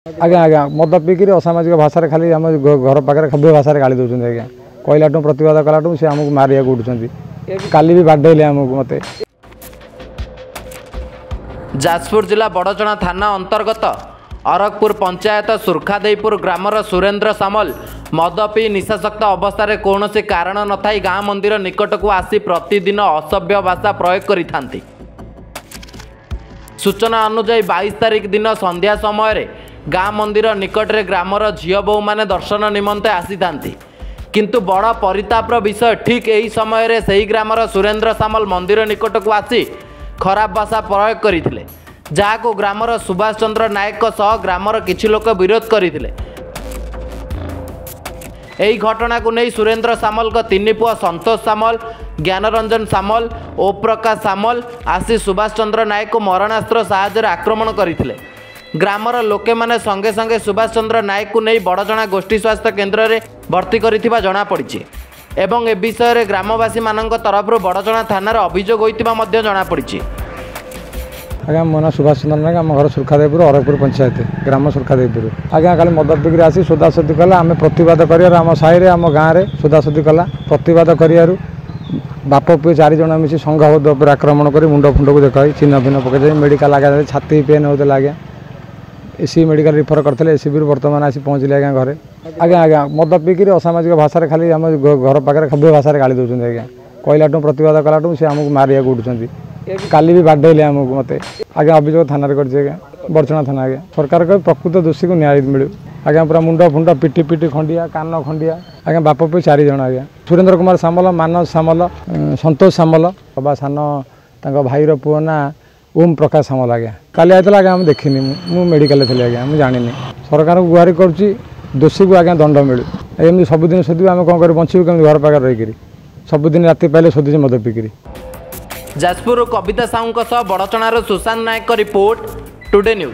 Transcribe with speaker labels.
Speaker 1: आज्ञा आज्ञा मद पीकि असामाजिक भाषा खाली आम घर पाखे सभ्य भाषा गाड़ी दूसरी आज्ञा कहलाठू प्रतिवाद कलाठू से आमको मारिया उठुंट काली भी बाडेले आमको मत।
Speaker 2: जाजपुर जिला बड़चणा थाना अंतर्गत अरगपुर पंचायत सुरखादेईपुर ग्रामर सुरेन्द्र सामल मद पी निशाशक्त अवस्था कौन से कारण न थाई गाँ मंदिर निकट को आसी प्रतिदिन असभ्य भाषा प्रयोग करिथांती। सूचना अनुसार 22 तारिख दिन संध्या समय गाँ मंदिर निकट रे ग्रामर झील बोहू माने दर्शन निमंते आसी थांती। किंतु बड़ परितापर विषय ठीक यही समय से ग्रामर सुरेन्द्र सामल मंदिर निकट को आसी खराब भाषा प्रयोग करथिले, जाको ग्रामर सुभाष चंद्र नायक सह ग्रामर किछि लोक विरोध करथिले। एही घटना को नहीं सुरेन्द्र सामल का तीन पुआ संतोष सामल, ज्ञानरंजन सामल, ओप्रकाश सामल आसी सुभाष चंद्र नायक को मरणास्त्र साहाय्य आक्रमण करथिले। ग्रामर लोके माने संगे संगे सुभाष चंद्र नायक को नहीं बड़चणा गोष्ठी स्वास्थ्य केन्द्र में भर्ती करिथिबा जणा पड़िछि एवं ए विषय रे ग्रामवासी मानक तरफ बड़चणा थाना अभियोग होइतिबा मध्य जणा पड़िछि।
Speaker 1: आज्ञा मो ना सुभाष चंद्र नायक आम घर सुरखादेईपुर अरगपुर पंचायत ग्राम सुरखादेईपुर। आज्ञा खाली मद पीकि आसी सोदासोदी कला आम प्रतिवाद कर आम साई आम गाँव में सोदासोदी कला प्रतिवाद कर बाप पुए 4 जन मिसी संघबद्ध उपर आक्रमण कर मुंड फुंड को देखा चिन्ह फिन्न पकड़ मेडिकल आगे छाती पेन होता आज्ञा एसी मेडिकल रिफर करते एसीबी बर्तमान आसी पहुँचले आज्ञा घरे। आज्ञा आज्ञा मद पीकि असामाजिक भाषा खाली आम घर पाखे सभ्य भाषा गाड़ी दूसरी आज्ञा कहलाठू प्रतिवाद कलाठू से आमको मारिया उठुंट काली भी बाडेले आमको मत। आज्ञा अभियोग थाना कर बड़चणा थाना आज्ञा सरकार को प्रकृत दोषी को न्याय मिलू। आज्ञा पूरा मुंड फुंड पिटी पिटी खंडिया कान खंडिया आज्ञा बाप पे 4 जन आज्ञा सुरेन्द्र कुमार सामल, मानस सामल, संतोष सामल बाबा सान भाईर पुओ ना ओम प्रकाश सामल आज्ञा काली आईला आज्ञा हम देखनी मु मेडिकल थी आज्ञा मुझे जानी सरकार को गुहारि करुच्ची दोषी को आज्ञा दंड मिलू। एमती सबुदिन सोधु आम कौन कर बचू कमी घर पाखे रहीकि सबुदिन राति पाइले सोधुचे मद पीकि।
Speaker 2: जाजपुर कविता साहू बड़चणार सुशांत नायक रिपोर्ट टुडे न्यूज।